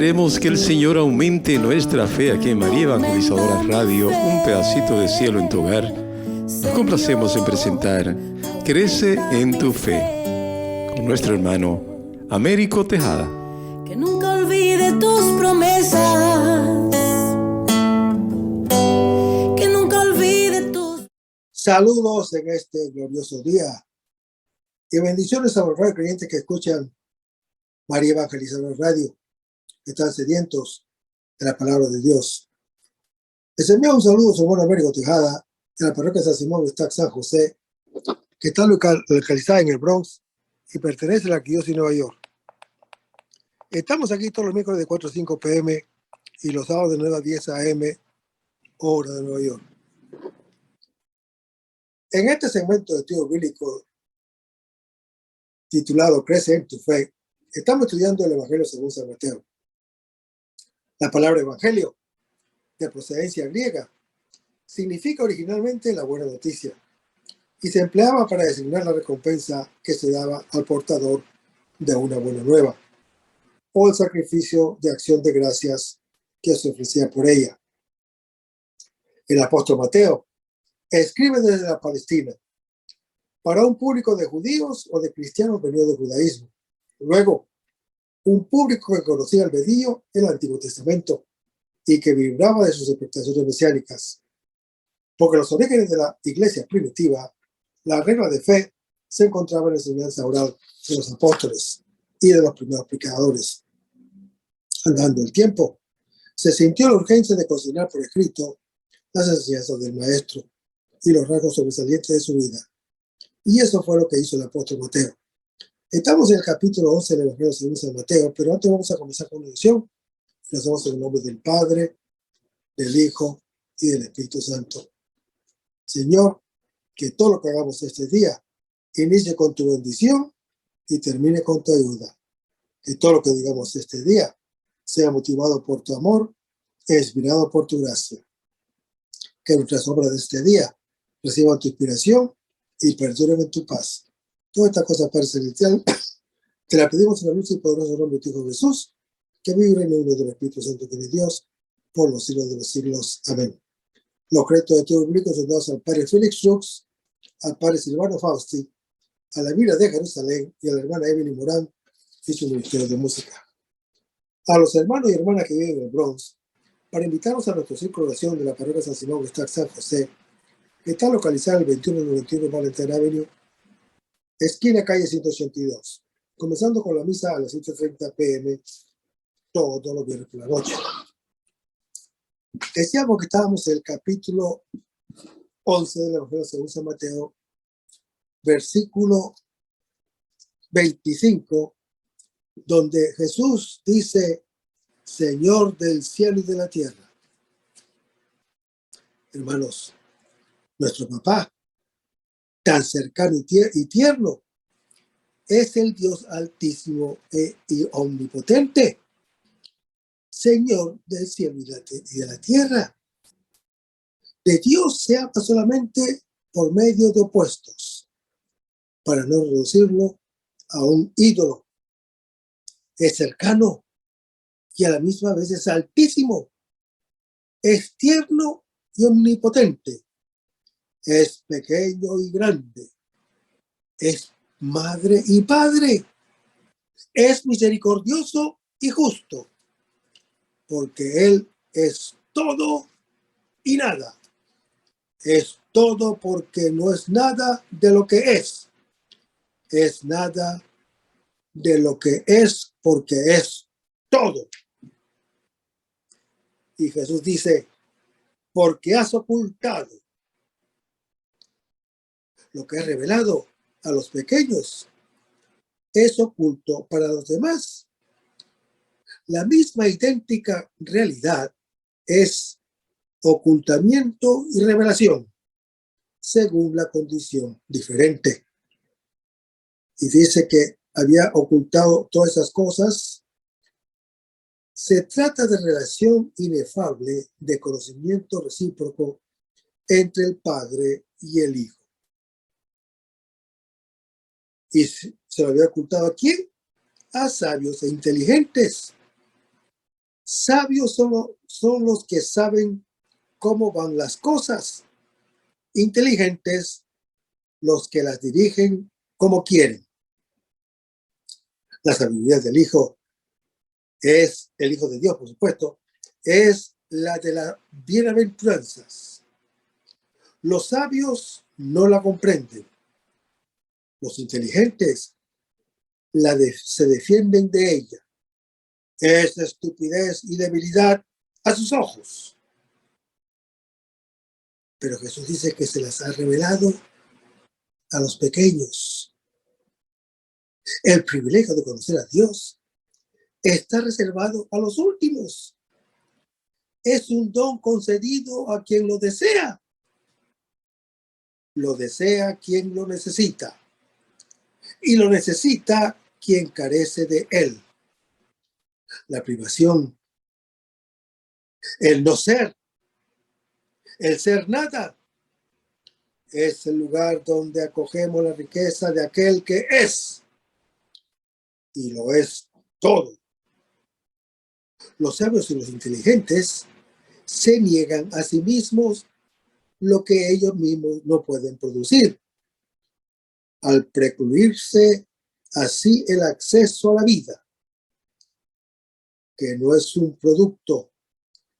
Queremos que el Señor aumente nuestra fe aquí en María Evangelizadora Radio, un pedacito de cielo en tu hogar. Nos complacemos en presentar Crece en tu fe con nuestro hermano Américo Tejada. Que nunca olvide tus promesas, que nunca olvide tus... Saludos en este glorioso día y bendiciones a los creyentes que escuchan María Evangelizadora Radio, que están sedientos de la palabra de Dios. Les envío un saludo a su hermano Américo Tejada de la parroquia San Simón de Estac San José, que está localizada en el Bronx y pertenece a la Arquidiócesis de Nueva York. Estamos aquí todos los miércoles de 4 a 5 p.m. y los sábados de 9 a 10 a.m. hora de Nueva York. En este segmento de estudio bíblico titulado Crece en tu fe, estamos estudiando el Evangelio según San Mateo. La palabra evangelio, de procedencia griega, significa originalmente la buena noticia y se empleaba para designar la recompensa que se daba al portador de una buena nueva o el sacrificio de acción de gracias que se ofrecía por ella. El apóstol Mateo escribe desde la Palestina para un público de judíos o de cristianos venidos del judaísmo. Luego, un público que conocía el vedillo en el Antiguo Testamento y que vibraba de sus expectaciones mesiánicas. Porque los orígenes de la iglesia primitiva, la regla de fe se encontraba en la enseñanza oral de los apóstoles y de los primeros predicadores. Andando el tiempo, se sintió la urgencia de consignar por escrito las enseñanzas del maestro y los rasgos sobresalientes de su vida. Y eso fue lo que hizo el apóstol Mateo. Estamos en el capítulo 11 del Evangelio según San Mateo, pero antes vamos a comenzar con una oración. Lo hacemos en el nombre del Padre, del Hijo y del Espíritu Santo. Señor, que todo lo que hagamos este día inicie con tu bendición y termine con tu ayuda. Que todo lo que digamos este día sea motivado por tu amor e inspirado por tu gracia. Que nuestras obras de este día reciban tu inspiración y perduren en tu paz. Toda esta cosa, Padre Celestial, te la pedimos en la luz y poderoso nombre de tu Hijo Jesús, que vive en el nombre del Espíritu Santo que es Dios, por los siglos de los siglos. Amén. Los créditos de estudio bíblico son dados al Padre Félix Rux, al Padre Silvano Fausti, a la Biblia de Jerusalén y a la hermana Evelyn Morán y su ministerio de música. A los hermanos y hermanas que viven en el Bronx, para invitarnos a nuestro círculo de oración de la parroquia San Simón de Estac San José, que está localizada en el 2191 Valentine Avenue, esquina calle 182, comenzando con la misa a las 7:30 p.m. todos los viernes por la noche. Decíamos que estábamos en el capítulo 11 del Evangelio según San Mateo, versículo 25, donde Jesús dice: Señor del cielo y de la tierra. Hermanos, nuestro papá, tan cercano y tierno, es el Dios altísimo y omnipotente, Señor del cielo y de la tierra. De Dios se habla solamente por medio de opuestos, para no reducirlo a un ídolo. Es cercano y a la misma vez es altísimo, es tierno y omnipotente, es pequeño y grande, es madre y padre, es misericordioso y justo, porque Él es todo y nada. Es todo porque no es nada de lo que es nada de lo que es porque es todo. Y Jesús dice: porque has ocultado lo que es revelado a los pequeños, es oculto para los demás. La misma idéntica realidad es ocultamiento y revelación, según la condición diferente. Y dice que había ocultado todas esas cosas. Se trata de relación inefable de conocimiento recíproco entre el Padre y el Hijo. ¿Y se lo había ocultado a quién? A sabios e inteligentes. Sabios son los que saben cómo van las cosas. Inteligentes los que las dirigen como quieren. La sabiduría del Hijo es el Hijo de Dios, por supuesto, es la de las bienaventuranzas. Los sabios no la comprenden. Los inteligentes se defienden de ella. Es estupidez y debilidad a sus ojos. Pero Jesús dice que se las ha revelado a los pequeños. El privilegio de conocer a Dios está reservado a los últimos. Es un don concedido a quien lo desea. Lo desea quien lo necesita. Y lo necesita quien carece de él. La privación, el no ser, el ser nada, es el lugar donde acogemos la riqueza de aquel que es. Y lo es todo. Los sabios y los inteligentes se niegan a sí mismos lo que ellos mismos no pueden producir, al precluirse así el acceso a la vida, que no es un producto,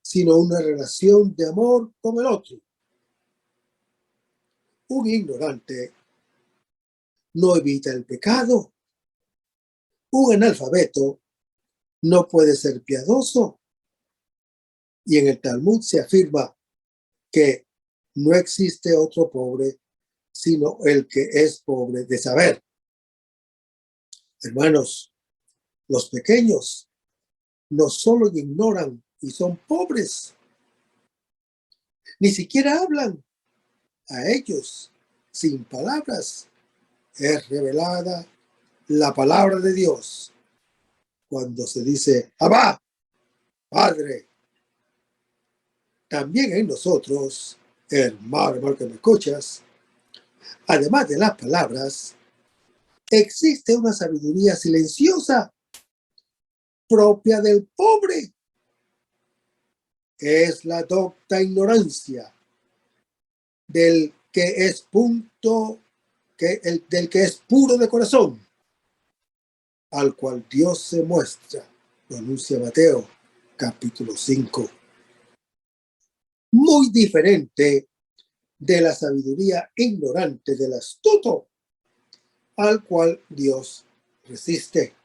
sino una relación de amor con el otro. Un ignorante no evita el pecado. Un analfabeto no puede ser piadoso. Y en el Talmud se afirma que no existe otro pobre sino el que es pobre de saber. Hermanos, los pequeños no solo ignoran y son pobres, ni siquiera hablan. A ellos, sin palabras, es revelada la palabra de Dios. Cuando se dice, Abba, Padre, también en nosotros, hermano que me escuchas, además de las palabras, existe una sabiduría silenciosa propia del pobre. Es la docta ignorancia del que es del que es puro de corazón, al cual Dios se muestra, lo anuncia Mateo, capítulo 5. Muy diferente de la sabiduría ignorante del astuto, al cual Dios resiste.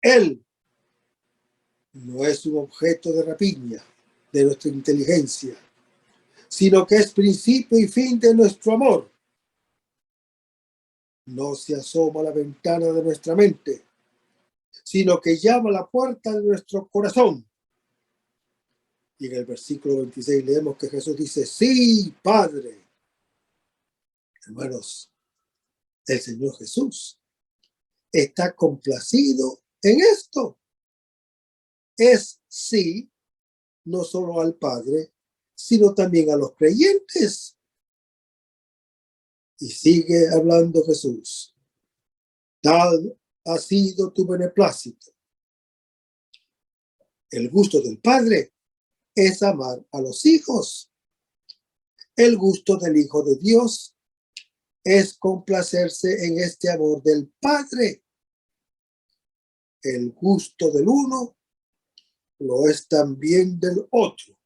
Él no es un objeto de rapiña de nuestra inteligencia, sino que es principio y fin de nuestro amor. No se asoma a la ventana de nuestra mente, sino que llama a la puerta de nuestro corazón. Y en el versículo 26 leemos que Jesús dice, sí, Padre. Hermanos, el Señor Jesús está complacido en esto. Es sí, no solo al Padre, sino también a los creyentes. Y sigue hablando Jesús. Tal ha sido tu beneplácito. El gusto del Padre es amar a los hijos. El gusto del Hijo de Dios es complacerse en este amor del Padre. El gusto del uno lo es también del otro.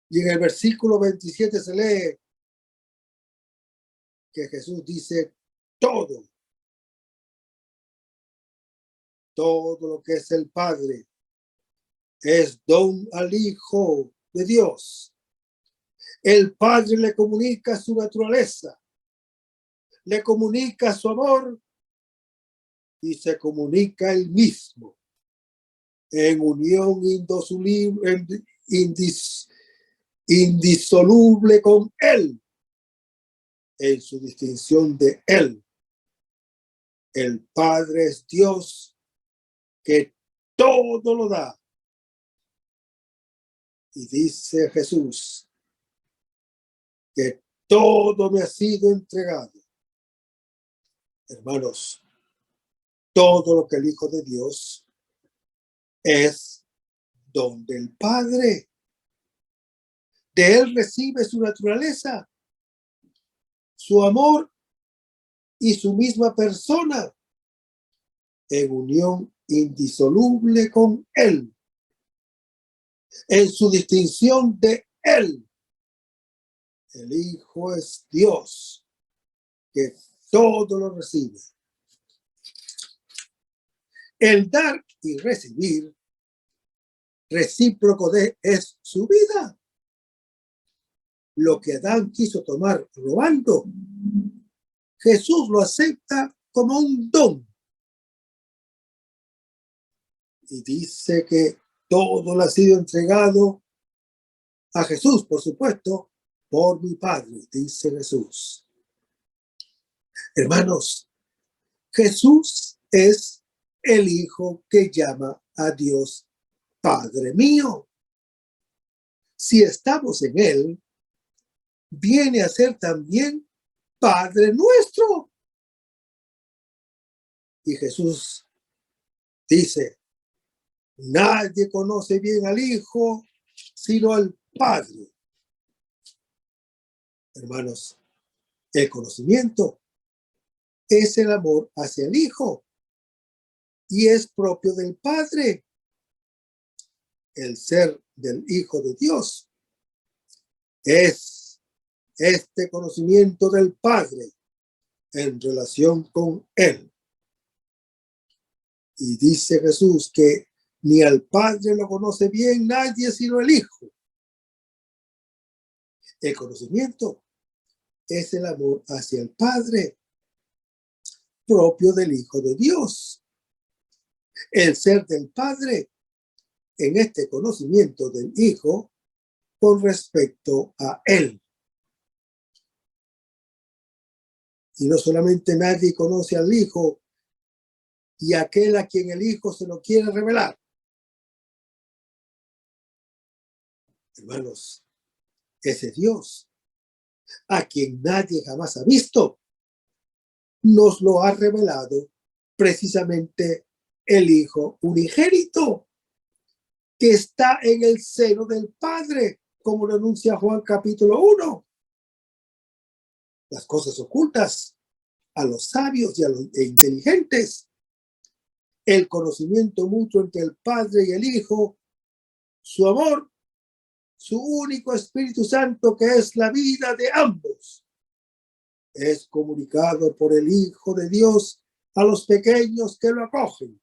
Y en el versículo 27 se lee que Jesús dice todo lo que es el Padre es don al Hijo de Dios. El Padre le comunica su naturaleza, le comunica su amor y se comunica él mismo en unión indisoluble con él, en su distinción de él. El Padre es Dios que todo lo da. Y dice Jesús que todo me ha sido entregado. Hermanos, todo lo que el Hijo de Dios es don del Padre. De Él recibe su naturaleza, su amor y su misma persona en unión indisoluble con Él, en su distinción de Él. El Hijo es Dios, que todo lo recibe. El dar y recibir recíproco de es su vida. Lo que Adán quiso tomar robando, Jesús lo acepta como un don. Y dice que todo le ha sido entregado a Jesús, por supuesto, por mi Padre, dice Jesús. Hermanos, Jesús es el Hijo que llama a Dios Padre mío. Si estamos en Él, viene a ser también Padre nuestro. Y Jesús dice, nadie conoce bien al Hijo sino al Padre. Hermanos, el conocimiento es el amor hacia el Hijo y es propio del Padre. El ser del Hijo de Dios es este conocimiento del Padre en relación con Él. Y dice Jesús que ni al Padre lo conoce bien nadie sino el Hijo. El conocimiento es el amor hacia el Padre, propio del Hijo de Dios. El ser del Padre en este conocimiento del Hijo con respecto a Él. Y no solamente nadie conoce al Hijo y aquel a quien el Hijo se lo quiere revelar. Hermanos, ese Dios, a quien nadie jamás ha visto, nos lo ha revelado precisamente el Hijo unigénito, que está en el seno del Padre, como lo anuncia Juan capítulo 1. Las cosas ocultas a los sabios y a los inteligentes, el conocimiento mutuo entre el Padre y el Hijo, su amor, su único Espíritu Santo, que es la vida de ambos, es comunicado por el Hijo de Dios a los pequeños que lo acogen.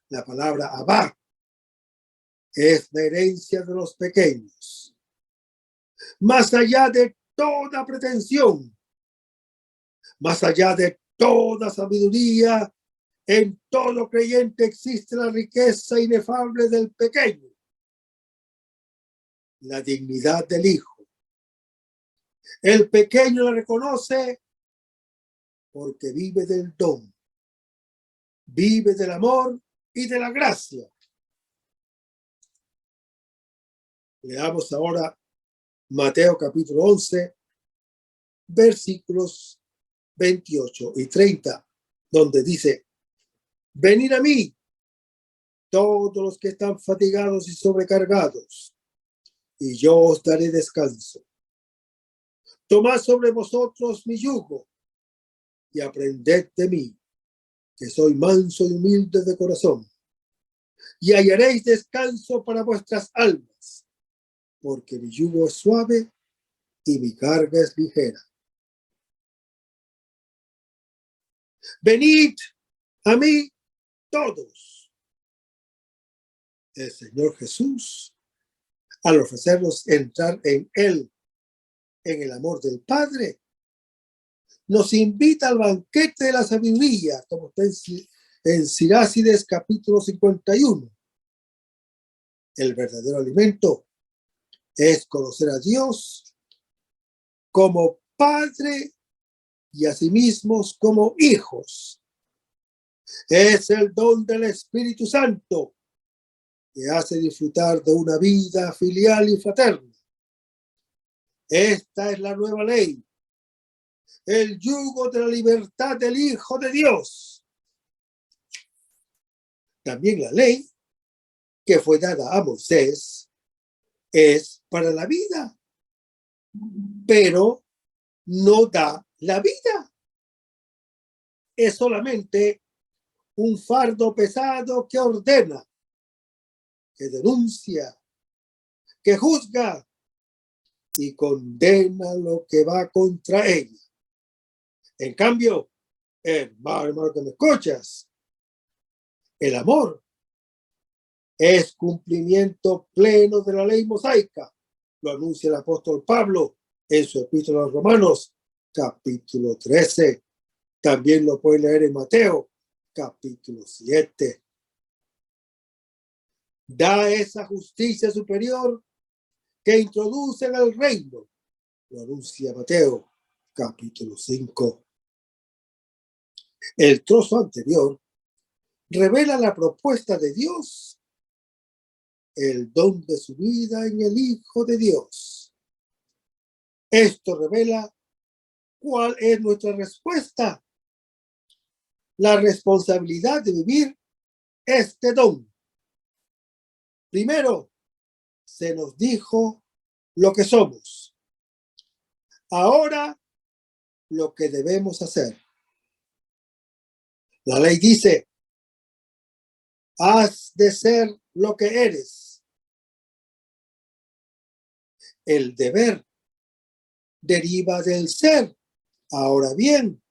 La palabra Abba es la herencia de los pequeños. Más allá de toda pretensión, más allá de toda sabiduría, en todo creyente existe la riqueza inefable del pequeño, la dignidad del Hijo. El pequeño la reconoce porque vive del don, vive del amor y de la gracia. Leamos ahora Mateo capítulo 11, versículos 28 y 30, donde dice, venid a mí, todos los que están fatigados y sobrecargados, y yo os daré descanso. Tomad sobre vosotros mi yugo, y aprended de mí, que soy manso y humilde de corazón, y hallaréis descanso para vuestras almas, porque mi yugo es suave y mi carga es ligera. Venid a mí todos. El Señor Jesús, al ofrecernos entrar en Él, en el amor del Padre, nos invita al banquete de la sabiduría, como está en Sirácides capítulo 51. El verdadero alimento es conocer a Dios como Padre y a sí mismos como hijos. Es el don del Espíritu Santo que hace disfrutar de una vida filial y fraterna. Esta es la nueva ley, el yugo de la libertad del Hijo de Dios. También la ley que fue dada a Moisés es para la vida, pero no da la vida. Es solamente un fardo pesado que ordena, que denuncia, que juzga y condena lo que va contra ella. En cambio, hermano que me escuchas, el amor es cumplimiento pleno de la ley mosaica. Lo anuncia el apóstol Pablo en su epístola a los Romanos, capítulo 13. También lo puede leer en Mateo, capítulo 7. Da esa justicia superior que introduce en el reino. Lo anuncia Mateo, capítulo 5. El trozo anterior revela la propuesta de Dios, el don de su vida en el Hijo de Dios. Esto revela cuál es nuestra respuesta, la responsabilidad de vivir este don. Primero, se nos dijo lo que somos. Ahora, lo que debemos hacer. La ley dice, has de ser lo que eres. El deber deriva del ser. Ahora bien,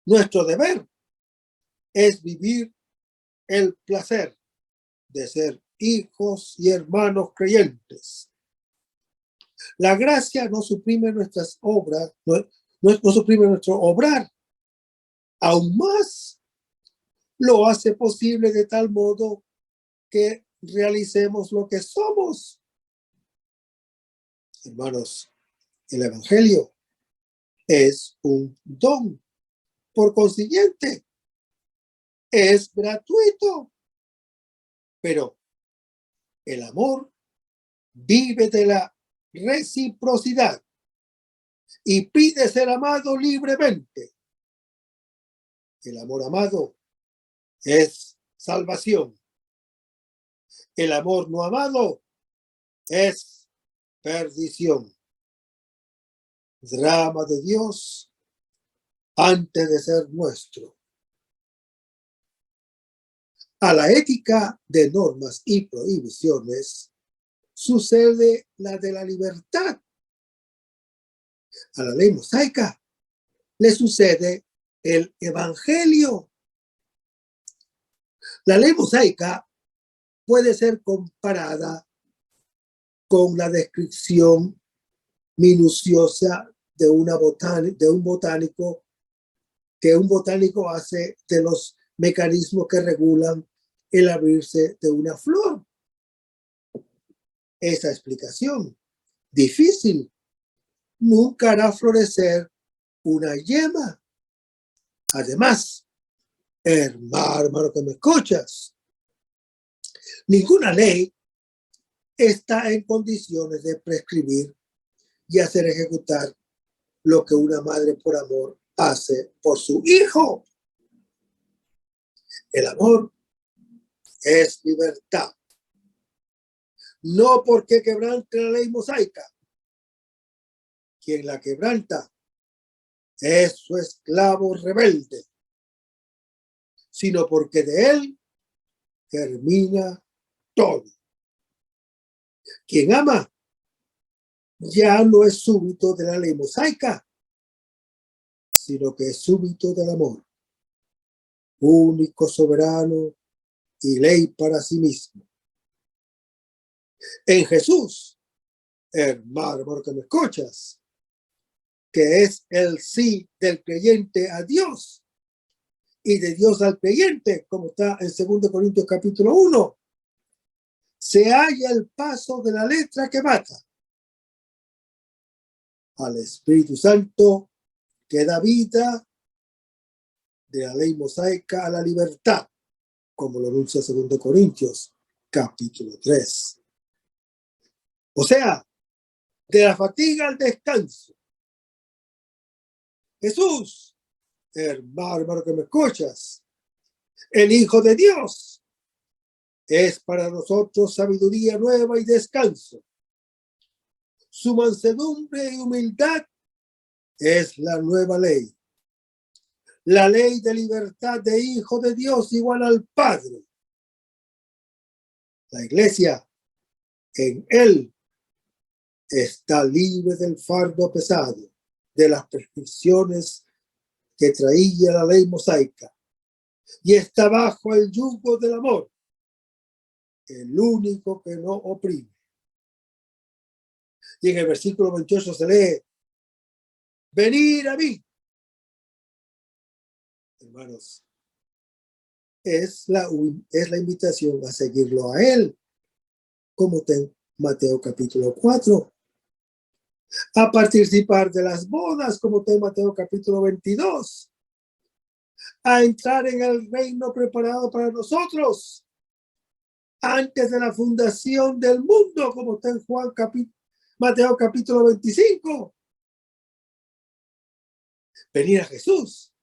nuestro deber es vivir el placer de ser hijos y hermanos creyentes. La gracia no suprime nuestras obras, no suprime nuestro obrar. Aún más, lo hace posible de tal modo que realicemos lo que somos. Hermanos, el Evangelio es un don. Por consiguiente, es gratuito. Pero el amor vive de la reciprocidad y pide ser amado libremente. El amor amado es salvación. El amor no amado es perdición. Drama de Dios antes de ser nuestro. A la ética de normas y prohibiciones sucede la de la libertad. A la ley mosaica le sucede el Evangelio. La ley mosaica puede ser comparada con la descripción minuciosa de un botánico que un botánico hace de los mecanismos que regulan el abrirse de una flor. Esa explicación difícil nunca hará florecer una yema. Además, hermano que me escuchas, ninguna ley está en condiciones de prescribir y hacer ejecutar lo que una madre por amor hace por su hijo. El amor es libertad. No porque quebrante la ley mosaica. Quien la quebranta es su esclavo rebelde, sino porque de él termina todo. Quien ama ya no es súbdito de la ley mosaica, sino que es súbdito del amor, único, soberano y ley para sí mismo. En Jesús, hermano que me escuchas, que es el sí del creyente a Dios y de Dios al creyente, como está en 2 Corintios capítulo 1, se halla el paso de la letra que mata al Espíritu Santo que da vida de la ley mosaica a la libertad, como lo anuncia 2 Corintios capítulo 3. O sea, de la fatiga al descanso. Jesús, hermano que me escuchas, El Hijo de Dios es para nosotros sabiduría nueva y descanso. Su mansedumbre y humildad es la nueva ley. La ley de libertad de Hijo de Dios igual al Padre. La iglesia en él está libre del fardo pesado, de las prescripciones que traía la ley mosaica, y está bajo el yugo del amor, el único que no oprime. Y en el versículo 28 se lee: venid a mí. Hermanos, es la invitación a seguirlo a él, como está en Mateo capítulo 4, a participar de las bodas, como está en Mateo capítulo 22, a entrar en el reino preparado para nosotros antes de la fundación del mundo, como está en Mateo capítulo 25. Venir a Jesús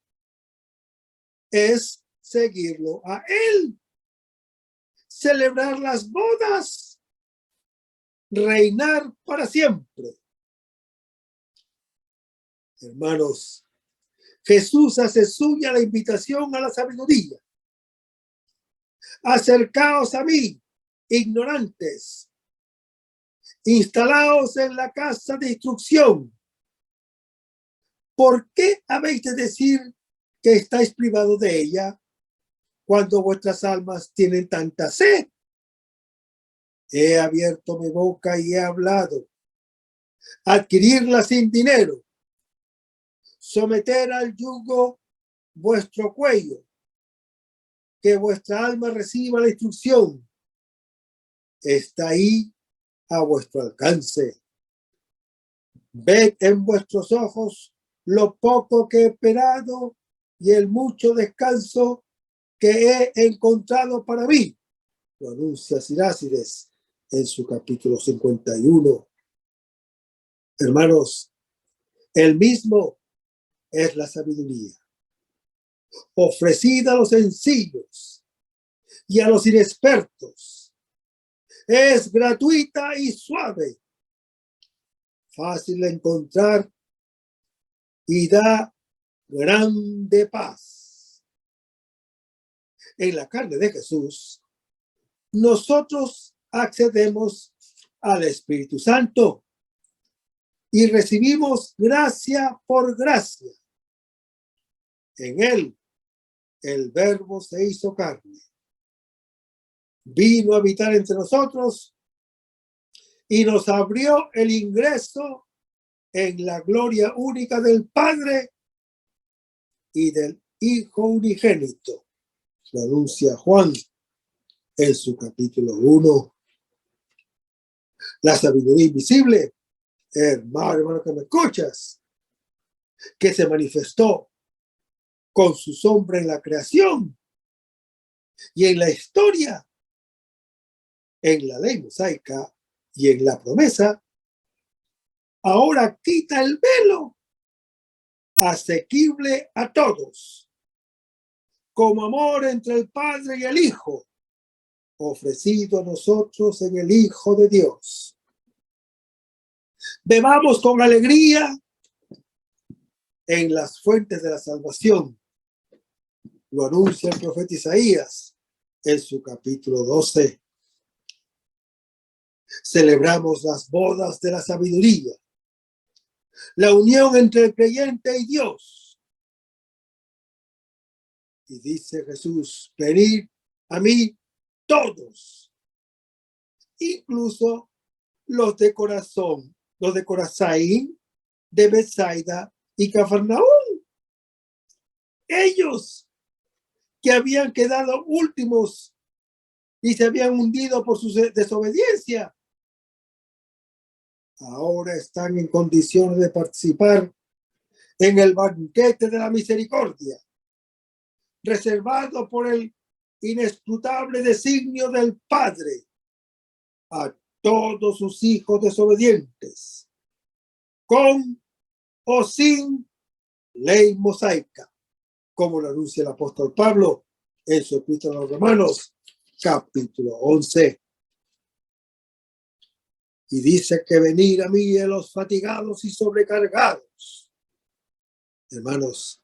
es seguirlo a él, celebrar las bodas, reinar para siempre. Hermanos, Jesús hace suya la invitación a la sabiduría. Acercaos a mí, ignorantes, instalaos en la casa de instrucción. ¿Por qué habéis de decir que estáis privados de ella cuando vuestras almas tienen tanta sed? He abierto mi boca y he hablado. Adquirirla sin dinero. Someter al yugo vuestro cuello. Que vuestra alma reciba la instrucción. Está ahí a vuestro alcance. Ved en vuestros ojos lo poco que he esperado y el mucho descanso que he encontrado para mí. Lo anuncia Sirácides en su capítulo 51. Hermanos, el mismo es la sabiduría, ofrecida a los sencillos y a los inexpertos. Es gratuita y suave, fácil de encontrar y da grande paz. En la carne de Jesús, nosotros accedemos al Espíritu Santo y recibimos gracia por gracia. En él, el Verbo se hizo carne, vino a habitar entre nosotros y nos abrió el ingreso en la gloria única del Padre y del Hijo unigénito. Lo anuncia Juan en su capítulo 1. La sabiduría invisible, hermano que me escuchas, que se manifestó con su sombra en la creación y en la historia, en la ley mosaica y en la promesa, ahora quita el velo, asequible a todos, como amor entre el Padre y el Hijo, ofrecido a nosotros en el Hijo de Dios. Bebamos con alegría en las fuentes de la salvación. Lo anuncia el profeta Isaías en su capítulo 12. Celebramos las bodas de la sabiduría, la unión entre el creyente y Dios. Y dice Jesús: venid a mí todos, incluso los de corazón, los de Corazaín, de Betsaida y Cafarnaúm. Ellos que habían quedado últimos y se habían hundido por su desobediencia, ahora están en condiciones de participar en el banquete de la misericordia, reservado por el inescrutable designio del Padre a todos sus hijos desobedientes, con o sin ley mosaica, como lo anuncia el apóstol Pablo en su epístola a los Romanos, capítulo 11. Y dice que venid a mí a los fatigados y sobrecargados. Hermanos,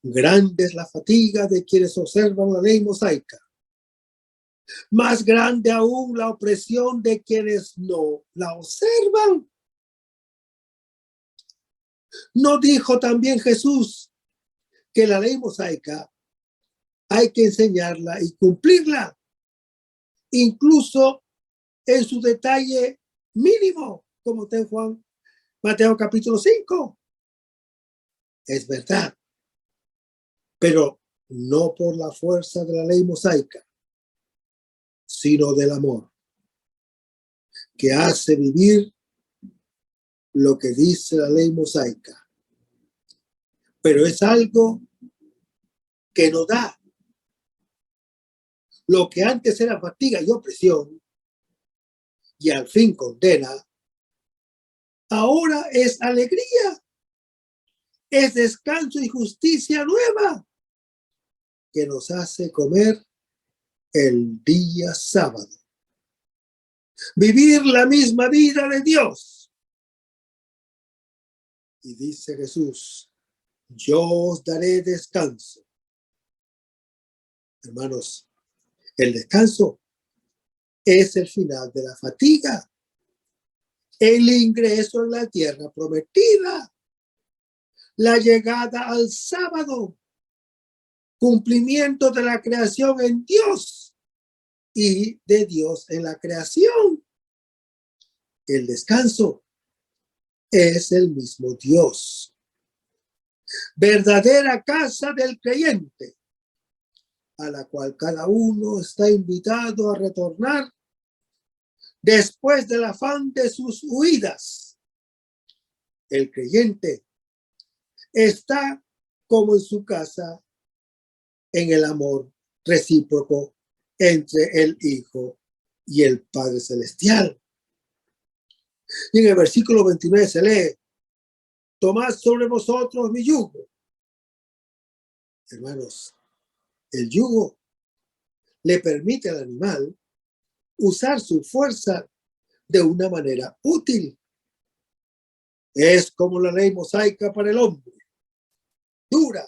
grande es la fatiga de quienes observan la ley mosaica. Más grande aún la opresión de quienes no la observan. ¿No dijo también Jesús que la ley mosaica hay que enseñarla y cumplirla, incluso en su detalle mínimo, como está en Mateo capítulo 5? Es verdad, pero no por la fuerza de la ley mosaica, sino del amor, que hace vivir lo que dice la ley mosaica. Pero es algo que nos da lo que antes era fatiga y opresión, y al fin condena, ahora es alegría, es descanso y justicia nueva, que nos hace comer el día sábado. Vivir la misma vida de Dios. Y dice Jesús, yo os daré descanso. Hermanos, el descanso es el final de la fatiga, el ingreso en la tierra prometida, la llegada al sábado, cumplimiento de la creación en Dios y de Dios en la creación. El descanso es el mismo Dios. Verdadera casa del creyente, a la cual cada uno está invitado a retornar después del afán de sus huidas. El creyente está como en su casa en el amor recíproco entre el Hijo y el Padre Celestial. Y en el versículo 29 se lee, tomad sobre vosotros mi yugo. Hermanos, el yugo le permite al animal usar su fuerza de una manera útil. Es como la ley mosaica para el hombre, dura,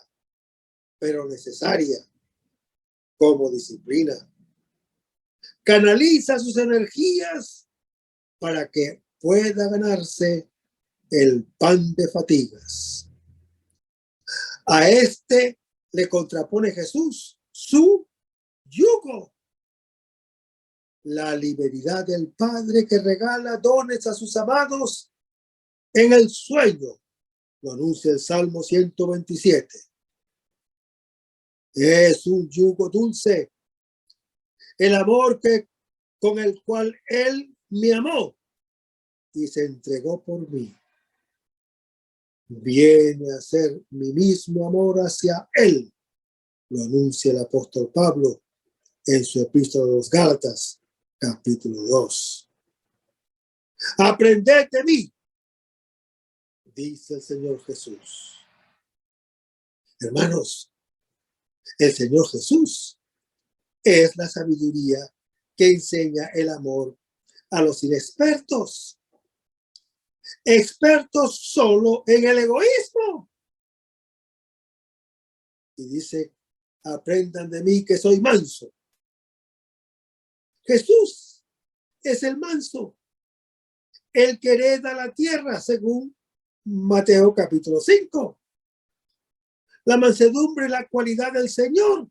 pero necesaria como disciplina. Canaliza sus energías para que pueda ganarse el pan de fatigas. A este le contrapone Jesús su yugo, la libertad del Padre que regala dones a sus amados en el sueño. Lo anuncia el Salmo 127. Es un yugo dulce, el amor con el cual Él me amó y se entregó por mí. Viene a ser mi mismo amor hacia Él. Lo anuncia el apóstol Pablo en su epístola a los Gálatas, capítulo 2. Aprended de mí, dice el Señor Jesús. Hermanos, el Señor Jesús es la sabiduría que enseña el amor a los inexpertos, expertos solo en el egoísmo. Y dice, aprendan de mí que soy manso. Jesús es el manso, el que hereda la tierra, según Mateo capítulo 5. La mansedumbre es la cualidad del Señor,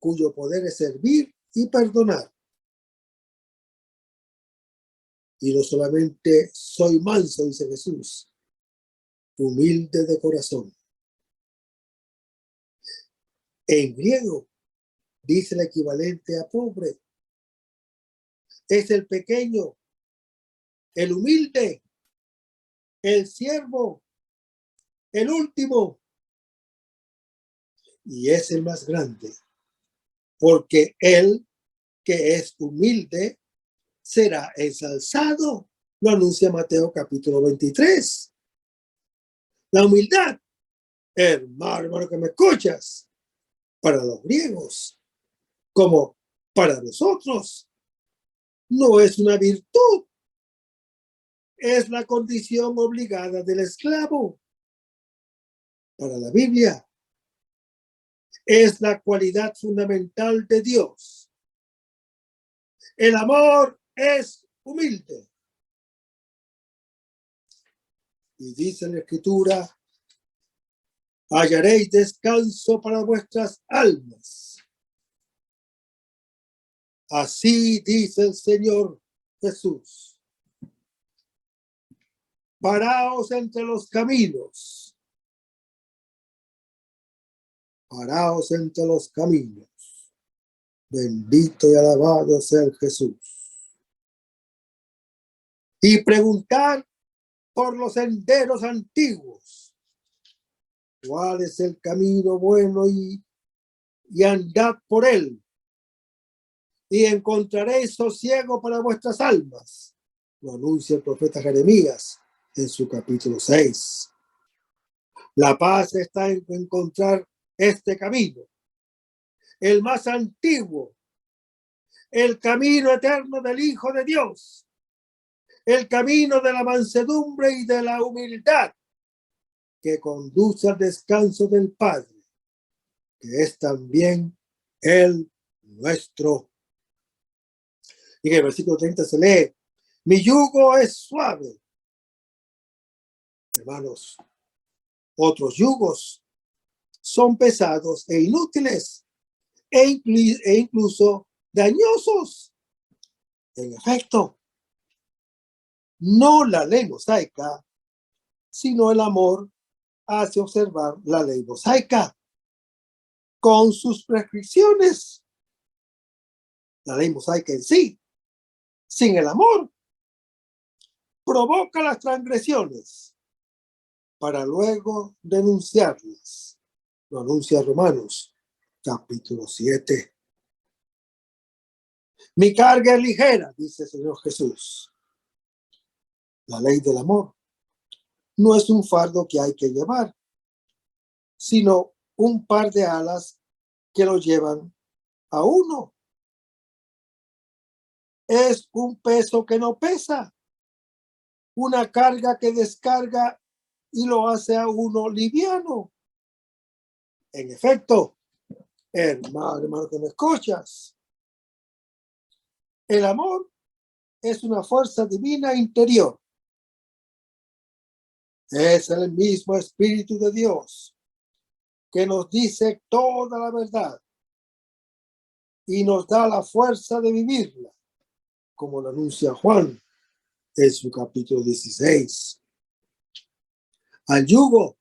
cuyo poder es servir y perdonar. Y no solamente soy manso, dice Jesús, humilde de corazón. En griego dice el equivalente a pobre. Es el pequeño, el humilde, el siervo, el último. Y es el más grande, porque él que es humilde será ensalzado. Lo anuncia Mateo capítulo 23. La humildad, hermano que me escuchas, para los griegos como para nosotros, no es una virtud, es la condición obligada del esclavo. Para la Biblia, es la cualidad fundamental de Dios. El amor es humilde. Y dice la Escritura, hallaréis descanso para vuestras almas. Así dice el Señor Jesús. Paraos entre los caminos. Paraos entre los caminos. Bendito y alabado sea el Jesús. Y preguntar por los senderos antiguos. ¿Cuál es el camino bueno? Y andad por él. Y encontraréis sosiego para vuestras almas. Lo anuncia el profeta Jeremías en su capítulo 6. La paz está en encontrar este camino, el más antiguo, el camino eterno del Hijo de Dios, el camino de la mansedumbre y de la humildad que conduce al descanso del Padre, que es también el nuestro. Y en el versículo 30 se lee, mi yugo es suave. Hermanos, otros yugos son pesados e inútiles e incluso dañosos. En efecto, no la ley mosaica, sino el amor hace observar la ley mosaica con sus prescripciones. La ley mosaica en sí, sin el amor, provoca las transgresiones para luego denunciarlas. Lo anuncia Romanos, capítulo 7. Mi carga es ligera, dice el Señor Jesús. La ley del amor no es un fardo que hay que llevar, sino un par de alas que lo llevan a uno. Es un peso que no pesa, una carga que descarga y lo hace a uno liviano. En efecto, hermano que me escuchas, el amor es una fuerza divina interior. Es el mismo Espíritu de Dios que nos dice toda la verdad y nos da la fuerza de vivirla, como lo anuncia Juan en su capítulo 16. Al yugo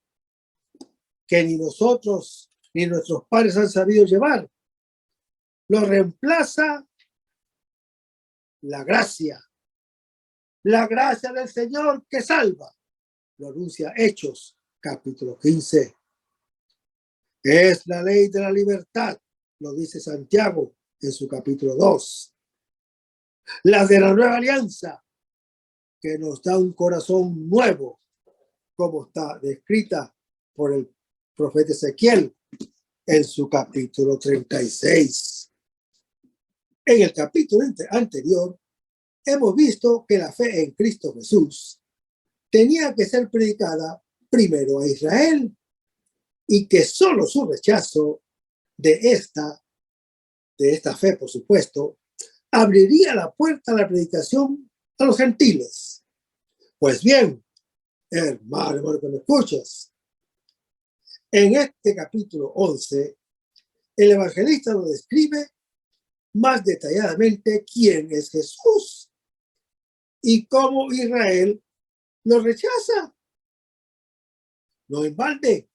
que ni nosotros ni nuestros padres han sabido llevar, lo reemplaza la gracia del Señor que salva. Lo anuncia Hechos, capítulo 15. Es la ley de la libertad, lo dice Santiago en su capítulo 2. La de la nueva alianza, que nos da un corazón nuevo, como está descrita por el profeta Ezequiel en su capítulo 36. En el capítulo anterior, hemos visto que la fe en Cristo Jesús tenía que ser predicada primero a Israel y que solo su rechazo de esta fe, por supuesto, abriría la puerta a la predicación a los gentiles. Pues bien, hermano que me escuchas, en este capítulo 11, el evangelista nos describe más detalladamente quién es Jesús y cómo Israel lo rechaza. No en balde.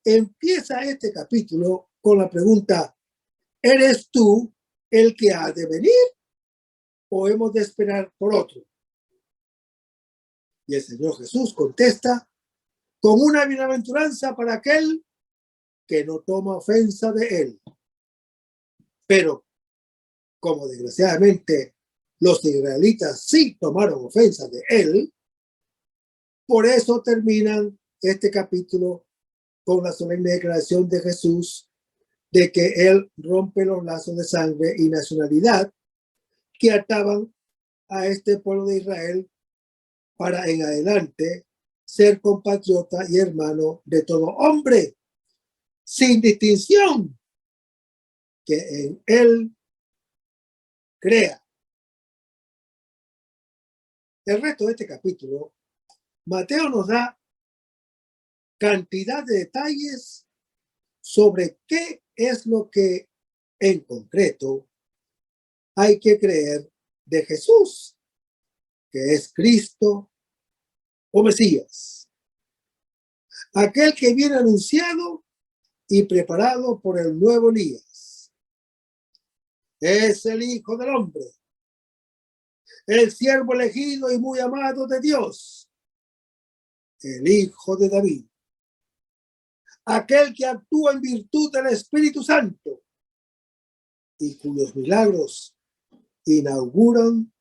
Empieza este capítulo con la pregunta, ¿eres tú el que ha de venir o hemos de esperar por otro? Y el Señor Jesús contesta con una bienaventuranza para aquel que no toma ofensa de él. Pero como desgraciadamente los israelitas sí tomaron ofensa de él, por eso terminan este capítulo con la solemne declaración de Jesús de que Él rompe los lazos de sangre y nacionalidad que ataban a este pueblo de Israel para en adelante ser compatriota y hermano de todo hombre, sin distinción, que en Él crea. El resto de este capítulo, Mateo nos da cantidad de detalles sobre qué es lo que en concreto hay que creer de Jesús, que es Cristo o Mesías, aquel que viene anunciado y preparado por el nuevo Elías. Es el Hijo del Hombre, el siervo elegido y muy amado de Dios, el Hijo de David, aquel que actúa en virtud del Espíritu Santo y cuyos milagros inauguran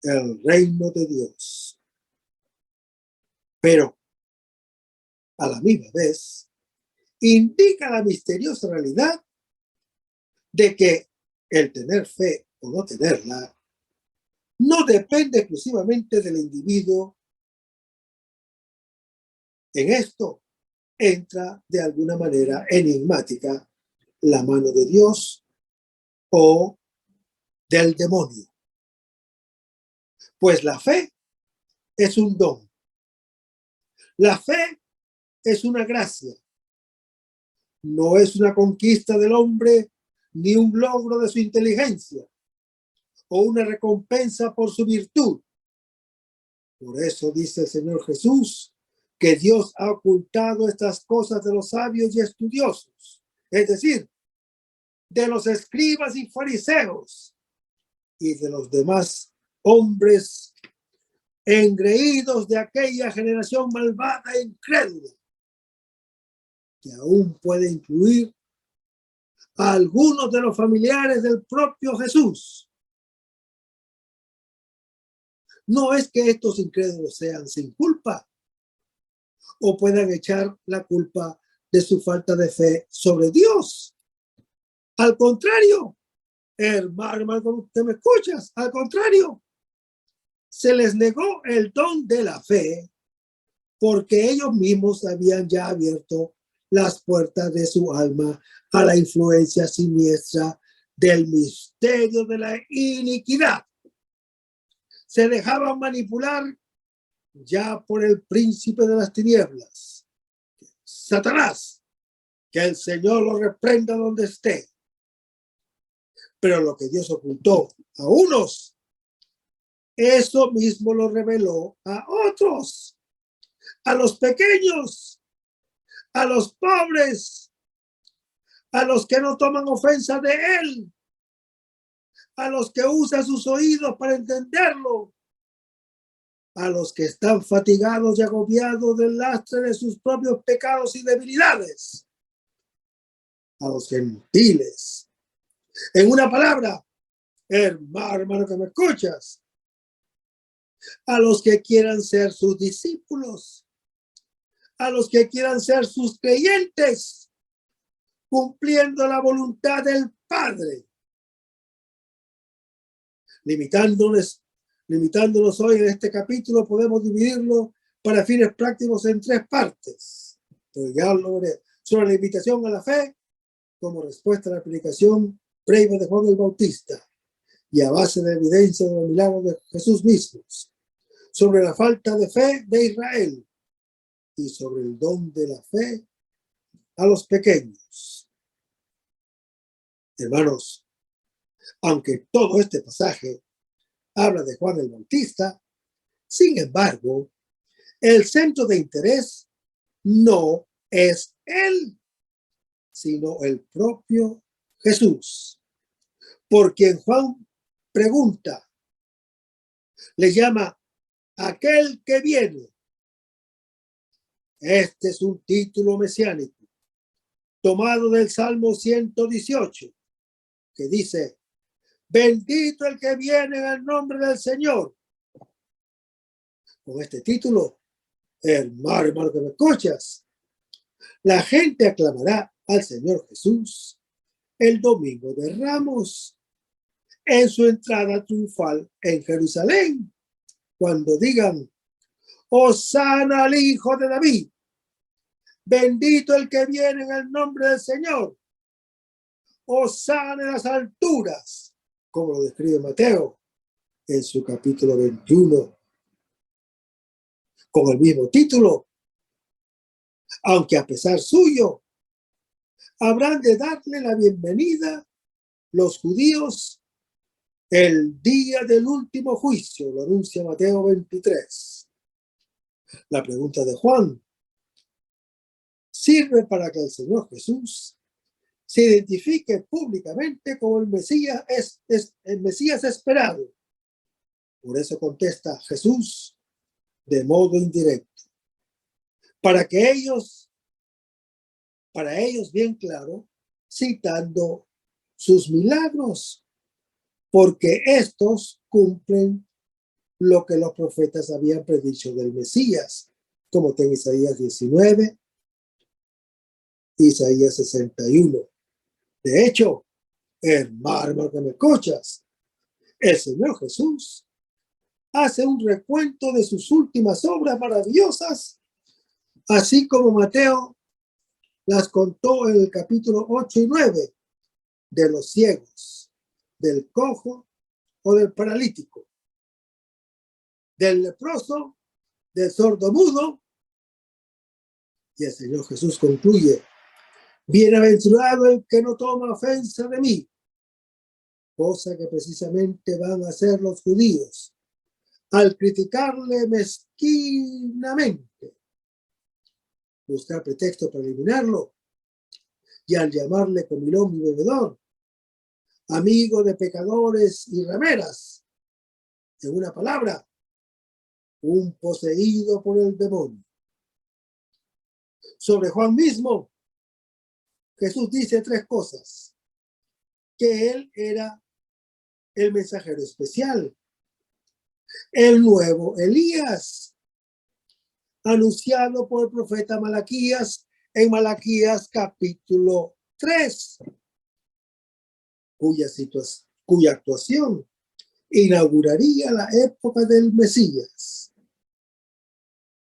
el reino de Dios. Pero, a la misma vez, indica la misteriosa realidad de que el tener fe o no tenerla no depende exclusivamente del individuo. En esto entra de alguna manera enigmática la mano de Dios o del demonio. Pues la fe es un don. La fe es una gracia. No es una conquista del hombre ni un logro de su inteligencia o una recompensa por su virtud. Por eso dice el Señor Jesús que Dios ha ocultado estas cosas de los sabios y estudiosos, es decir, de los escribas y fariseos y de los demás hombres engreídos de aquella generación malvada e incrédula, que aún puede incluir a algunos de los familiares del propio Jesús. No es que estos incrédulos sean sin culpa o puedan echar la culpa de su falta de fe sobre Dios. Al contrario, hermano, ¿te me escuchas? Al contrario, se les negó el don de la fe porque ellos mismos habían ya abierto las puertas de su alma a la influencia siniestra del misterio de la iniquidad. Se dejaban manipular ya por el príncipe de las tinieblas, Satanás, que el Señor lo reprenda donde esté. Pero lo que Dios ocultó a unos, eso mismo lo reveló a otros, a los pequeños, a los pobres, a los que no toman ofensa de él, a los que usan sus oídos para entenderlo, a los que están fatigados y agobiados del lastre de sus propios pecados y debilidades, a los gentiles. En una palabra, hermano que me escuchas, a los que quieran ser sus discípulos, a los que quieran ser sus creyentes, cumpliendo la voluntad del Padre. Limitándonos hoy en este capítulo, podemos dividirlo para fines prácticos en tres partes. Pero ya lo veré. Sobre la invitación a la fe, como respuesta a la predicación previa de Juan el Bautista y a base de evidencia de los milagros de Jesús mismos. Sobre la falta de fe de Israel y sobre el don de la fe a los pequeños. Hermanos, aunque todo este pasaje habla de Juan el Bautista, sin embargo, el centro de interés no es él, sino el propio Jesús, por quien Juan pregunta, le llama aquel que viene. Este es un título mesiánico tomado del Salmo 118, que dice: bendito el que viene en el nombre del Señor. Con este título, hermano que me escuchas, la gente aclamará al Señor Jesús el domingo de Ramos, en su entrada triunfal en Jerusalén, cuando digan: Hosana al Hijo de David, bendito el que viene en el nombre del Señor, Hosana en las alturas, como lo describe Mateo en su capítulo 21, con el mismo título, aunque a pesar suyo, habrán de darle la bienvenida los judíos el día del último juicio, lo anuncia Mateo 23. La pregunta de Juan sirve para que el Señor Jesús se identifique públicamente como el Mesías, el Mesías esperado. Por eso contesta Jesús de modo indirecto, para ellos bien claro, citando sus milagros, porque estos cumplen lo que los profetas habían predicho del Mesías, como está en Isaías 19, Isaías 61. De hecho, hermano que me escuchas, el Señor Jesús hace un recuento de sus últimas obras maravillosas, así como Mateo las contó en el capítulo 8 y 9, de los ciegos, del cojo o del paralítico, del leproso, del sordomudo. Y el Señor Jesús concluye: bienaventurado el que no toma ofensa de mí, cosa que precisamente van a hacer los judíos al criticarle mezquinamente, buscar pretexto para eliminarlo, y al llamarle comilón y bebedor, amigo de pecadores y rameras, en una palabra, un poseído por el demonio. Sobre Juan mismo, Jesús dice 3 cosas: que él era el mensajero especial, el nuevo Elías, anunciado por el profeta Malaquías en Malaquías capítulo 3, cuya actuación inauguraría la época del Mesías,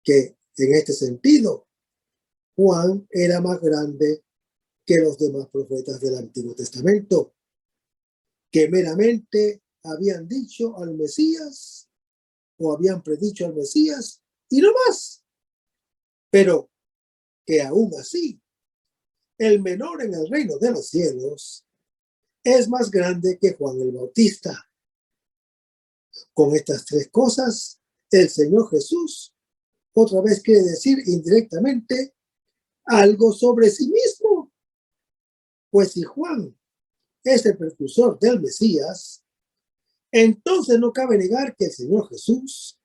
que en este sentido Juan era más grande que los demás profetas del Antiguo Testamento, que meramente habían dicho al Mesías o habían predicho al Mesías y no más, pero que aún así el menor en el reino de los cielos es más grande que Juan el Bautista. Con estas 3 cosas, el Señor Jesús otra vez quiere decir indirectamente algo sobre sí mismo, pues si Juan es el precursor del Mesías, entonces no cabe negar que el Señor Jesús,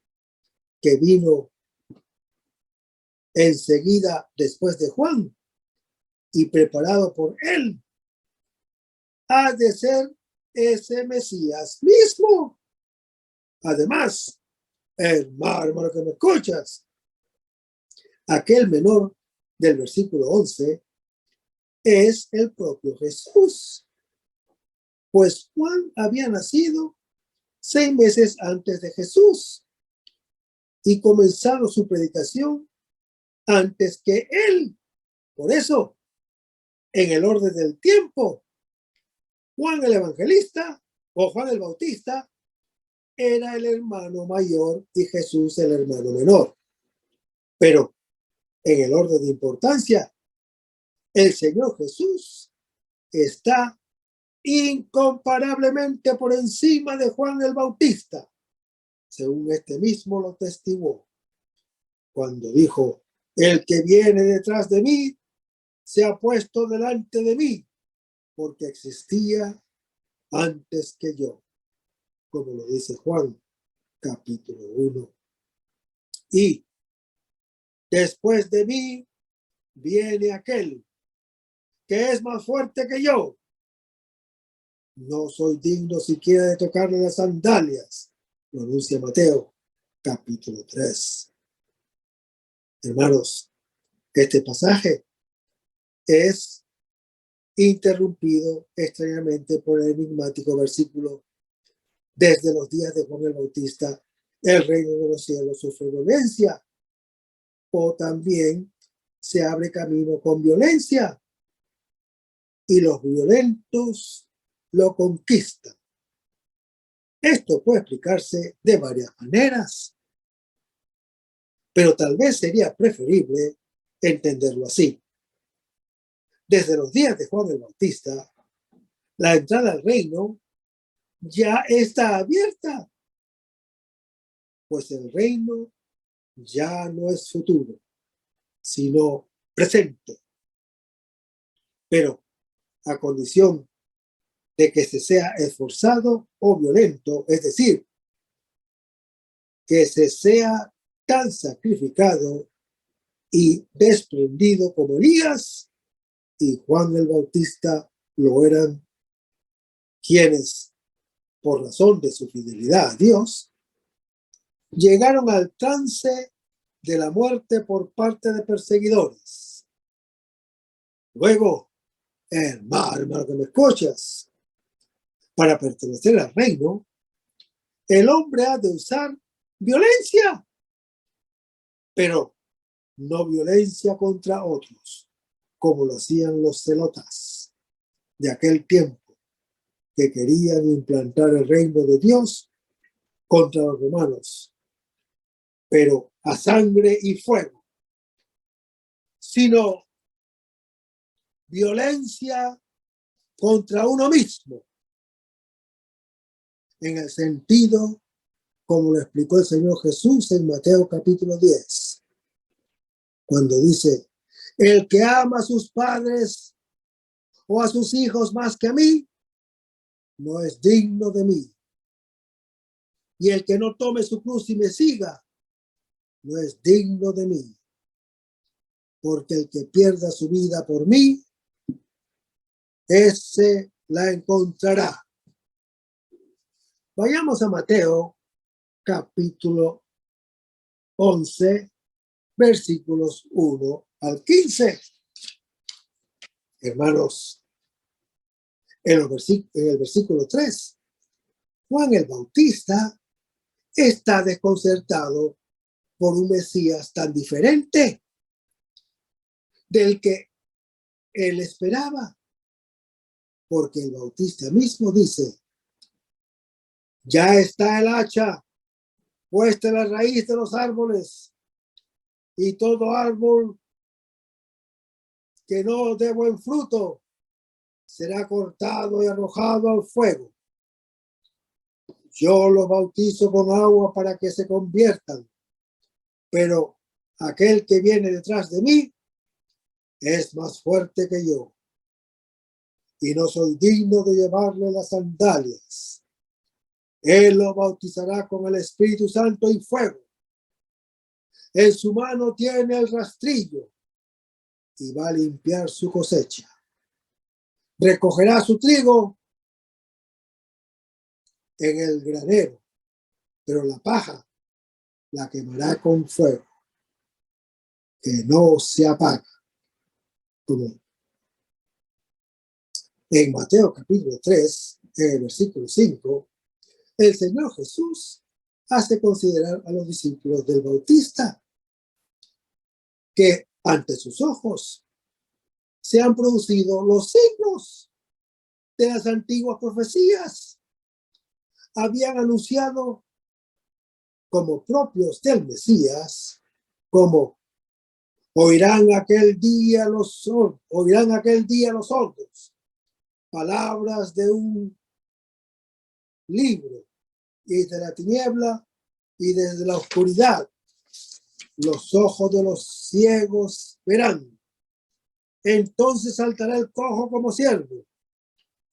que vino enseguida después de Juan y preparado por él, ha de ser ese Mesías mismo. Además, hermano que me escuchas, aquel menor del versículo 11 es el propio Jesús, pues Juan había nacido 6 meses antes de Jesús y comenzado su predicación antes que él. Por eso, en el orden del tiempo, Juan el Evangelista o Juan el Bautista era el hermano mayor y Jesús el hermano menor. Pero en el orden de importancia, el Señor Jesús está incomparablemente por encima de Juan el Bautista, según este mismo lo testiguó cuando dijo: el que viene detrás de mí se ha puesto delante de mí, porque existía antes que yo, como lo dice Juan capítulo 1. Y después de mí viene aquel que es más fuerte que yo. No soy digno siquiera de tocarle las sandalias, lo anuncia Mateo capítulo 3. Hermanos, este pasaje es interrumpido extrañamente por el enigmático versículo: desde los días de Juan el Bautista, el reino de los cielos sufre violencia, o también se abre camino con violencia y los violentos lo conquistan. Esto puede explicarse de varias maneras, pero tal vez sería preferible entenderlo así. Desde los días de Juan el Bautista, la entrada al reino ya está abierta, pues el reino ya no es futuro, sino presente. Pero a condición de que se sea esforzado o violento, es decir, que se sea tan sacrificado y desprendido como Elías y Juan el Bautista lo eran, quienes, por razón de su fidelidad a Dios, llegaron al trance de la muerte por parte de perseguidores. Luego, hermano que me escuchas, para pertenecer al reino, el hombre ha de usar violencia, pero no violencia contra otros, como lo hacían los celotas de aquel tiempo, que querían implantar el reino de Dios contra los romanos, pero a sangre y fuego, sino violencia contra uno mismo, en el sentido como lo explicó el Señor Jesús en Mateo capítulo 10, cuando dice: el que ama a sus padres o a sus hijos más que a mí, no es digno de mí. Y el que no tome su cruz y me siga, no es digno de mí. Porque el que pierda su vida por mí, ese la encontrará. Vayamos a Mateo capítulo 11, versículos 1 al 15. Hermanos, en el versículo 3, Juan el Bautista está desconcertado por un Mesías tan diferente del que él esperaba, porque el Bautista mismo dice: ya está el hacha puesta en la raíz de los árboles, y todo árbol que no dé buen fruto será cortado y arrojado al fuego. Yo los bautizo con agua para que se conviertan, pero aquel que viene detrás de mí es más fuerte que yo, y no soy digno de llevarle las sandalias. Él lo bautizará con el Espíritu Santo y fuego. En su mano tiene el rastrillo y va a limpiar su cosecha. Recogerá su trigo en el granero, pero la paja la quemará con fuego, que no se apaga. Como en Mateo capítulo 3, en el versículo 5, el Señor Jesús hace considerar a los discípulos del Bautista que ante sus ojos se han producido los signos de las antiguas profecías. Habían anunciado como propios del Mesías, como oirán aquel día los sordos, palabras de un libro, y de la tiniebla y desde la oscuridad los ojos de los ciegos verán. Entonces saltará el cojo como ciervo,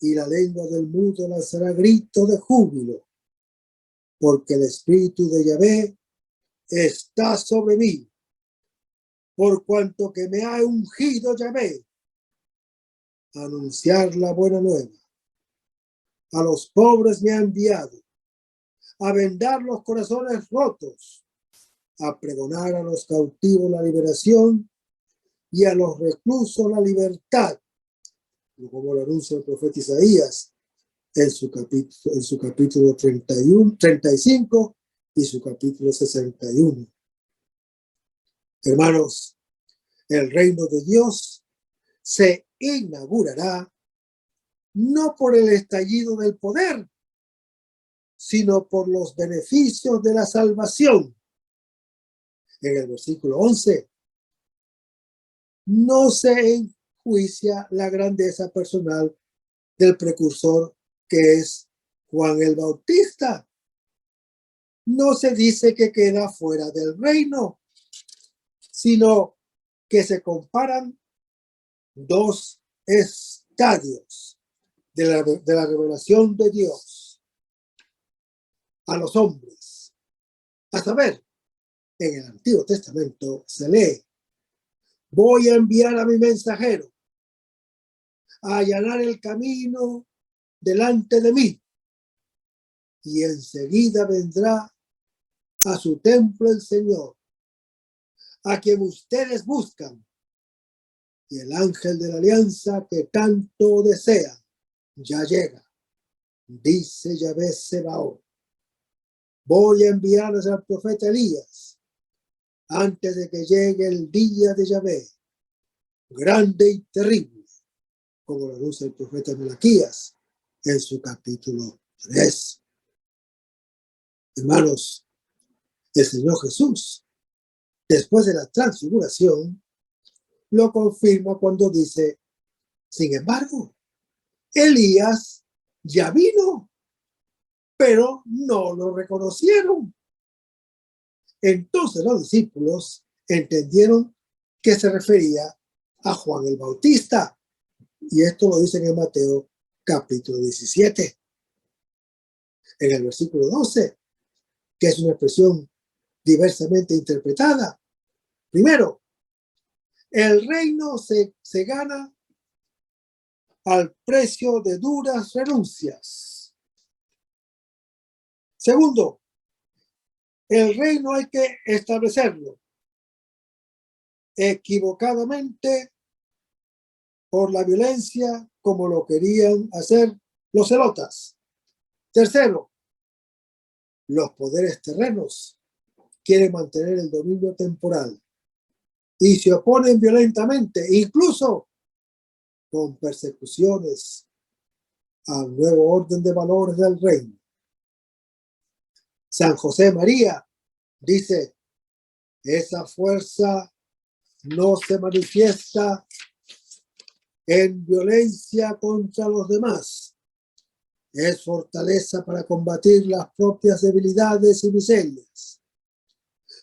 y la lengua del mudo lanzará grito de júbilo, porque el Espíritu de Yahvé está sobre mí, por cuanto que me ha ungido Yahvé a anunciar la buena nueva. A los pobres me ha enviado a vendar los corazones rotos, a pregonar a los cautivos la liberación y a los reclusos la libertad, como lo anuncia el profeta Isaías en su capítulo 31, 35 y su capítulo 61. Hermanos, el reino de Dios se inaugurará no por el estallido del poder, sino por los beneficios de la salvación. En el versículo 11, no se enjuicia la grandeza personal del precursor que es Juan el Bautista. No se dice que queda fuera del reino, sino que se comparan dos estadios de la revelación de Dios a los hombres. A saber, en el Antiguo Testamento se lee: voy a enviar a mi mensajero a allanar el camino delante de mí, y enseguida vendrá a su templo el Señor, a quien ustedes buscan, y el ángel de la alianza que tanto desean ya llega, dice Yahvé Sebaot. Voy a enviarles al profeta Elías antes de que llegue el día de Yahvé, grande y terrible, como lo anuncia el profeta Malaquías en su capítulo 3. Hermanos, el Señor Jesús, después de la transfiguración, lo confirma cuando dice: sin embargo, Elías ya vino, pero no lo reconocieron. Entonces los discípulos entendieron que se refería a Juan el Bautista, y esto lo dicen en Mateo capítulo 17. En el versículo 12, que es una expresión diversamente interpretada. Primero, el reino se gana al precio de duras renuncias. Segundo, el reino hay que establecerlo equivocadamente por la violencia, como lo querían hacer los celotas. Tercero, los poderes terrenos quieren mantener el dominio temporal y se oponen violentamente, incluso con persecuciones, al nuevo orden de valores del reino. San José María dice: esa fuerza no se manifiesta en violencia contra los demás, es fortaleza para combatir las propias debilidades y miserias,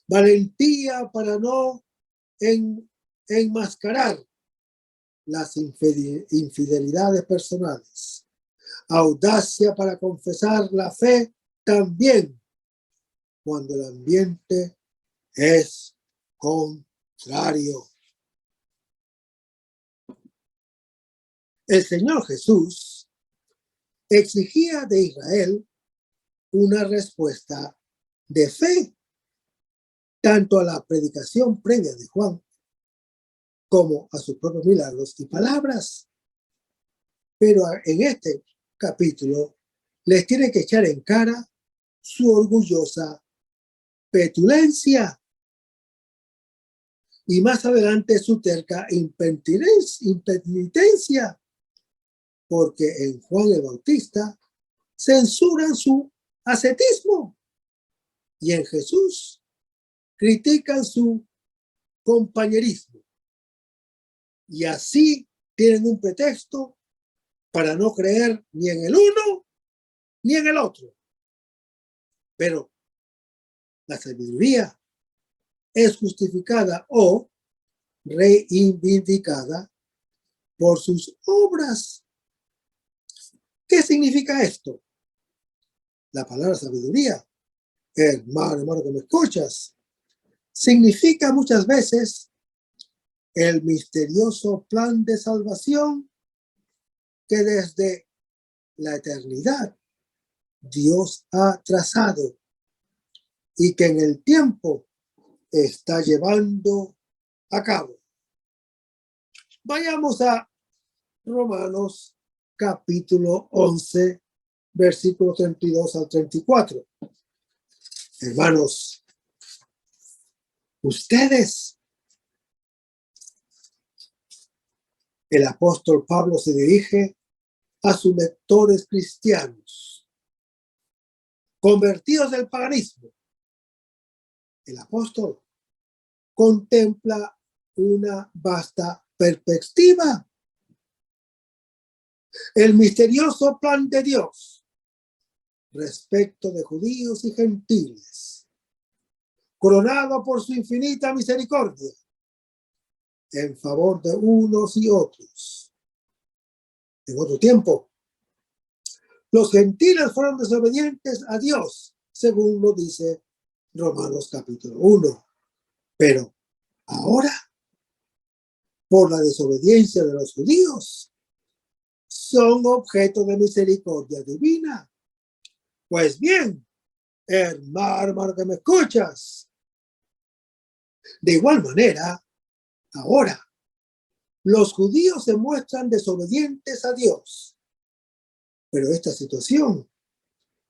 valentía para no enmascarar las infidelidades personales, audacia para confesar la fe también cuando el ambiente es contrario. El Señor Jesús exigía de Israel una respuesta de fe, tanto a la predicación previa de Juan como a sus propios milagros y palabras. Pero en este capítulo les tiene que echar en cara su orgullosa petulencia y más adelante su terca impenitencia, porque en Juan el Bautista censuran su ascetismo y en Jesús critican su compañerismo, y así tienen un pretexto para no creer ni en el uno ni en el otro. Pero la sabiduría es justificada o reivindicada por sus obras. ¿Qué significa esto? La palabra sabiduría, hermano que me escuchas, significa muchas veces el misterioso plan de salvación que desde la eternidad Dios ha trazado y que en el tiempo está llevando a cabo. Vayamos a Romanos capítulo 11, versículos 32 al 34. Hermanos, ustedes, el apóstol Pablo se dirige a sus lectores cristianos, convertidos del paganismo. El apóstol contempla una vasta perspectiva, el misterioso plan de Dios respecto de judíos y gentiles, coronado por su infinita misericordia en favor de unos y otros. En otro tiempo, los gentiles fueron desobedientes a Dios, según lo dice Romanos capítulo 1. Pero ahora, por la desobediencia de los judíos, son objeto de misericordia divina. Pues bien, hermano que me escuchas, de igual manera, ahora, los judíos se muestran desobedientes a Dios. Pero esta situación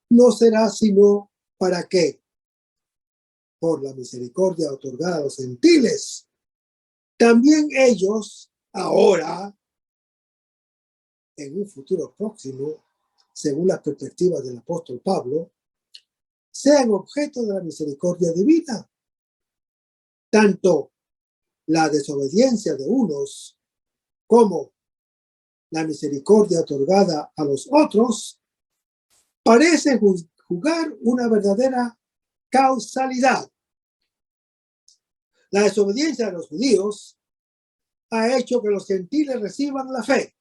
no será sino para que, por la misericordia otorgada a los gentiles, también ellos, ahora, en un futuro próximo, según las perspectivas del apóstol Pablo, sean objeto de la misericordia divina. Tanto la desobediencia de unos como la misericordia otorgada a los otros parece jugar una verdadera causalidad. La desobediencia de los judíos ha hecho que los gentiles reciban la fe,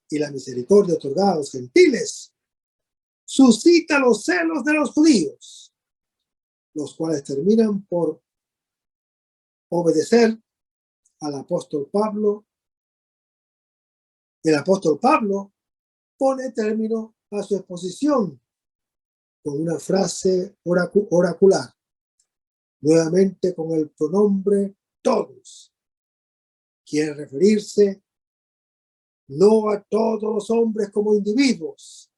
y la misericordia otorgada a los gentiles suscita los celos de los judíos, los cuales terminan por obedecer al apóstol Pablo. El apóstol Pablo pone término a su exposición con una frase oracular, nuevamente con el pronombre todos. Quiere referirse no a todos los hombres como individuos,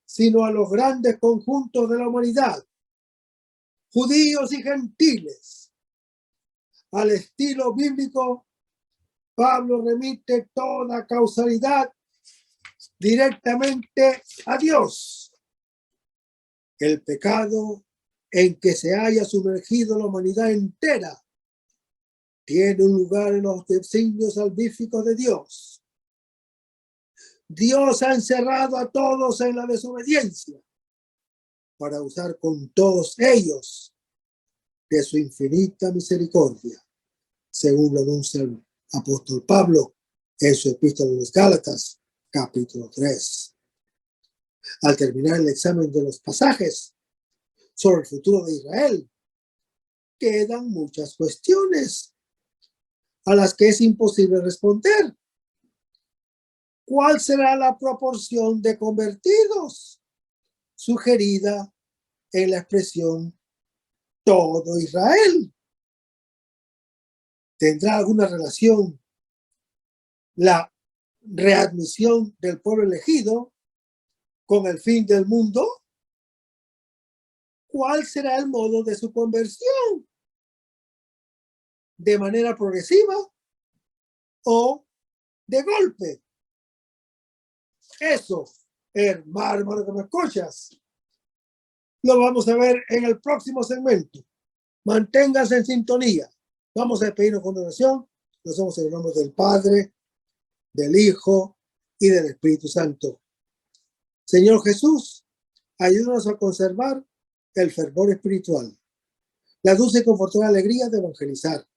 sino a los grandes conjuntos de la humanidad, judíos y gentiles. Al estilo bíblico, Pablo remite toda causalidad directamente a Dios. El pecado en que se haya sumergido la humanidad entera tiene un lugar en los designios salvíficos de Dios. Dios ha encerrado a todos en la desobediencia para usar con todos ellos de su infinita misericordia, según lo anuncia el apóstol Pablo en su epístola a los Gálatas, capítulo 3. Al terminar el examen de los pasajes sobre el futuro de Israel, quedan muchas cuestiones a las que es imposible responder. ¿Cuál será la proporción de convertidos sugerida en la expresión todo Israel? ¿Tendrá alguna relación la readmisión del pueblo elegido con el fin del mundo? ¿Cuál será el modo de su conversión? ¿De manera progresiva o de golpe? Eso, hermano que me escuchas, lo vamos a ver en el próximo segmento. Manténganse en sintonía. Vamos a despedirnos con oración. Nos vemos en el nombre del Padre, del Hijo y del Espíritu Santo. Señor Jesús, ayúdanos a conservar el fervor espiritual, la dulce y confortable alegría de evangelizar,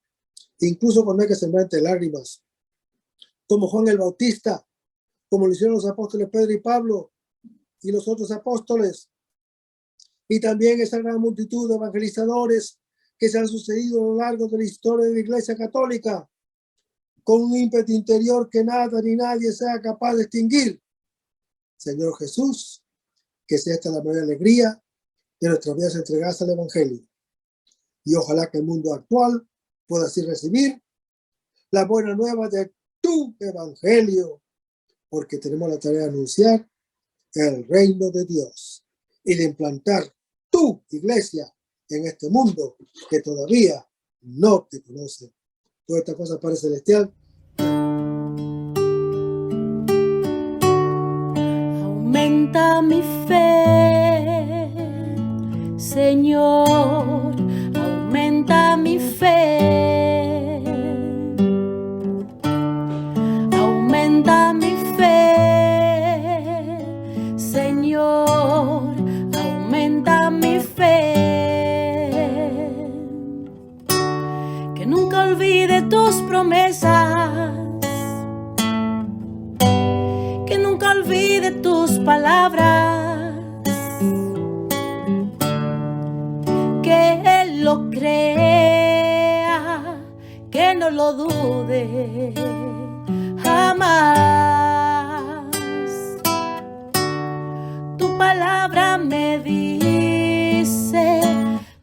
incluso cuando hay que sembrarte lágrimas, como Juan el Bautista, como lo hicieron los apóstoles Pedro y Pablo y los otros apóstoles, y también esa gran multitud de evangelizadores que se han sucedido a lo largo de la historia de la Iglesia Católica, con un ímpetu interior que nada ni nadie sea capaz de extinguir. Señor Jesús, que sea esta la mayor alegría de nuestras vidas entregadas al Evangelio. Y ojalá que el mundo actual pueda así recibir la buena nueva de tu tu evangelio, porque tenemos la tarea de anunciar el reino de Dios y de implantar tu iglesia en este mundo que todavía no te conoce. Toda esta cosa, Padre Celestial. Aumenta mi fe, Señor, aumenta mi fe. Aumenta mi fe, Señor, aumenta mi fe. Que nunca olvide tus promesas, que nunca olvide tus palabras, que Él lo crea, que no lo dude jamás. Tu palabra me dice,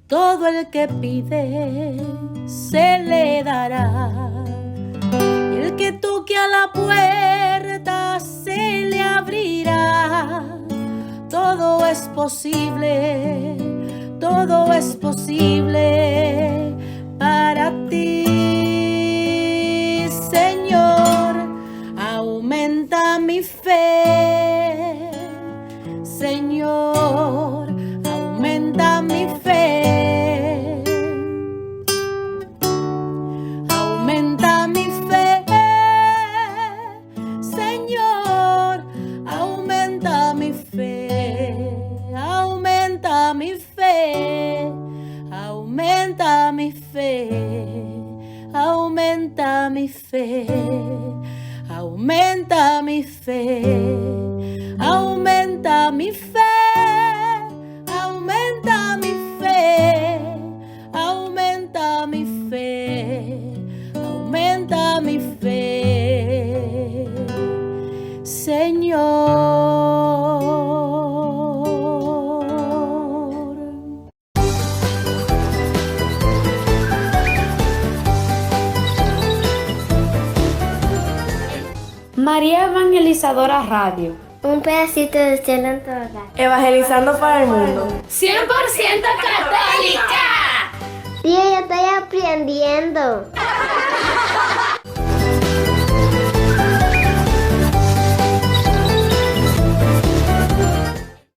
todo el que pide se le dará. Y el que toque a la puerta se le abrirá. Todo es posible para ti, Señor. Aumenta mi fe, Señor, aumenta mi fe. Aumenta mi fe, Señor, aumenta mi fe. Aumenta mi fe, aumenta mi fe, aumenta mi fe, aumenta mi fe, aumenta mi fe, aumenta mi fe, aumenta mi fe, aumenta mi fe, Señor. María Evangelizadora Radio. Un pedacito de cielo en tu hogar. Evangelizando para el mundo. 100% católica. Tía, yo estoy aprendiendo.